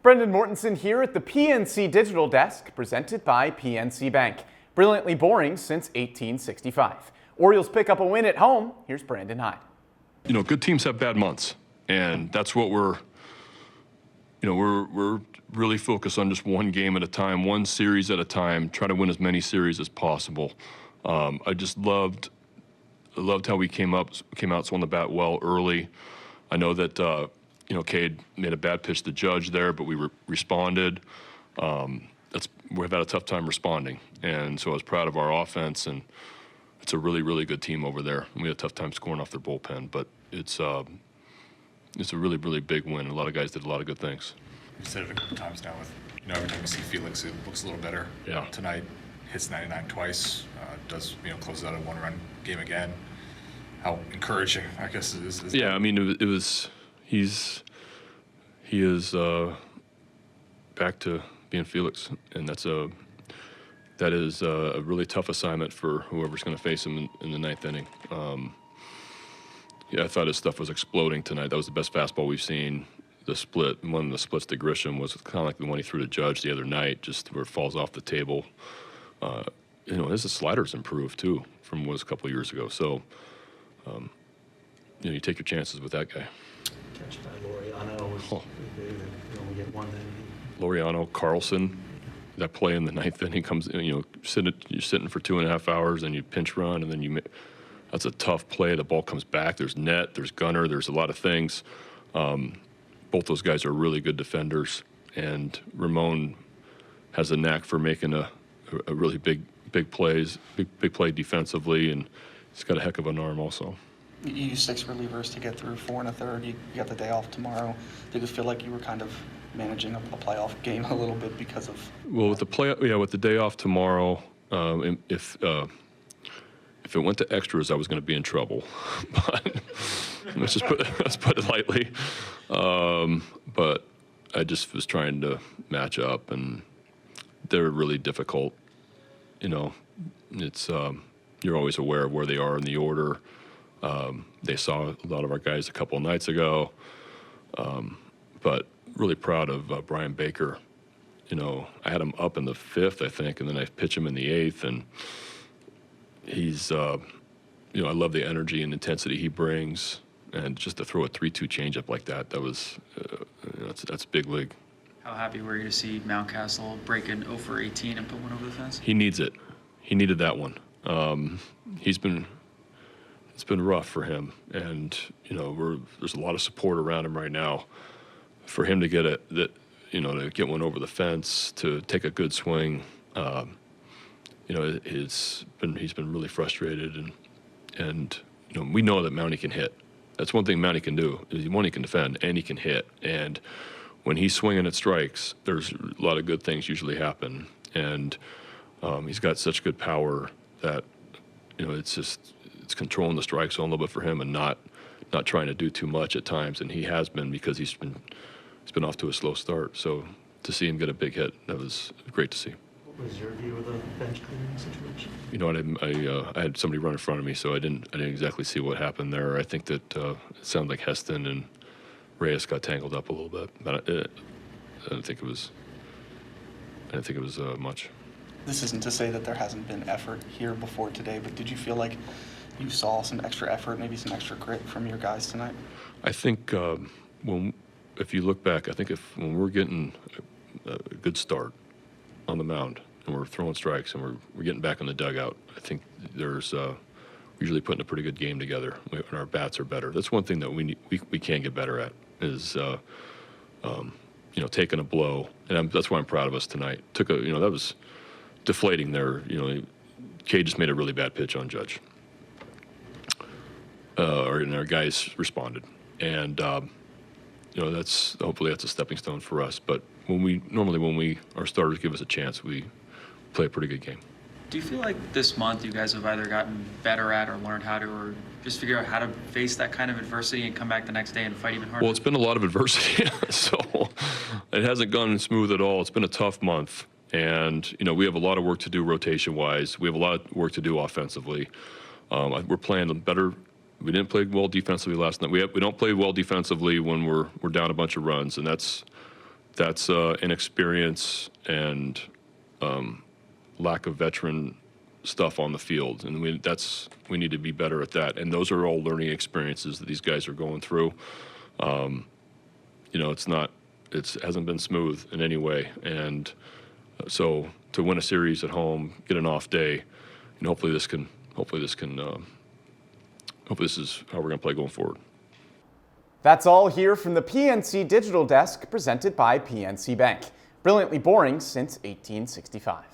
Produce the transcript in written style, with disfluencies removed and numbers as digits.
Brendan Mortensen here at the PNC Digital Desk, presented by PNC Bank. Brilliantly boring since 1865. Orioles pick up a win at home. Here's Brandon Hyde. You know, good teams have bad months, and that's what we're really focused on, just one game at a time, one series at a time, try to win as many series as possible. I just loved how we came out, swung the bat well early. I know that Cade made a bad pitch to Judge there, but we responded. We've had a tough time responding, and so I was proud of our offense, and it's a really, really good team over there. We had a tough time scoring off their bullpen, but it's a really, really big win. A lot of guys did a lot of good things. You said it a couple times now with, every time we see Felix, it looks a little better. Yeah. Tonight, hits 99 twice, closes out a one-run game again. How encouraging, I guess, is yeah, that? I mean, he is back to being Felix, and that is a really tough assignment for whoever's going to face him in the ninth inning. I thought his stuff was exploding tonight. That was the best fastball we've seen. One of the splits to Grisham was kind of like the one he threw to Judge the other night, just where it falls off the table. His slider's improved too from what was a couple of years ago. So, you take your chances with that guy. Catch by Laureano was big. You only get one then. Laureano, Carlson, that play in the ninth inning comes, you're sitting for 2.5 hours and you pinch run, and then that's a tough play. The ball comes back. There's net, there's gunner, there's a lot of things. Both those guys are really good defenders, and Ramon has a knack for making a really big play defensively, and he's got a heck of an arm also. You used 6 relievers to get through 4 1/3. You got the day off tomorrow. Did you feel like you were kind of managing a playoff game a little bit because of? Well, with the day off tomorrow, if it went to extras, I was going to be in trouble. But let's put it lightly. But I just was trying to match up, and they're really difficult. It's you're always aware of where they are in the order. They saw a lot of our guys a couple of nights ago, but really proud of Brian Baker. I had him up in the 5th, I think, and then I pitch him in the 8th, and he's, I love the energy and intensity he brings, and just to throw a 3-2 changeup like that was, that's big league. How happy were you to see Mountcastle break an 0 for 18 and put one over the fence? He needs it. He needed that one. It's been rough for him, and there's a lot of support around him right now. For him to get to get one over the fence, to take a good swing, he's been really frustrated, and we know that Mountie can hit. That's one thing Mountie can do. He can defend and he can hit, and when he's swinging at strikes, there's a lot of good things usually happen, and he's got such good power that it's controlling the strike zone a little bit for him, and not trying to do too much at times, and he has been, because he's been off to a slow start. So to see him get a big hit, that was great to see. What was your view of the bench clearing situation? I had somebody run in front of me, so I didn't exactly see what happened there. I think that it sounded like Heston and Reyes got tangled up a little bit, but I didn't think it was much. This isn't to say that there hasn't been effort here before today, but did you feel like you saw some extra effort, maybe some extra grit from your guys tonight? I think if you look back, when we're getting a good start on the mound and we're throwing strikes and we're getting back in the dugout, I think there's we're usually putting a pretty good game together, and our bats are better. That's one thing that we can get better at, is taking a blow, and that's why I'm proud of us tonight. That was deflating there. Cade just made a really bad pitch on Judge. And our guys responded, and hopefully that's a stepping stone for us. But when our starters give us a chance, we play a pretty good game. Do you feel like this month you guys have either gotten better at or learned how to, or just figure out how to face that kind of adversity and come back the next day and fight even harder? Well, it's been a lot of adversity, so it hasn't gone smooth at all. It's been a tough month, and we have a lot of work to do rotation-wise. We have a lot of work to do offensively. We're playing better. We didn't play well defensively last night. We don't play well defensively when we're down a bunch of runs, and that's that's inexperience and lack of veteran stuff on the field, and we need to be better at that. And those are all learning experiences that these guys are going through. It hasn't been smooth in any way, and so to win a series at home, get an off day, and hopefully this is how we're going to play going forward. That's all here from the PNC Digital Desk, presented by PNC Bank. Brilliantly boring since 1865.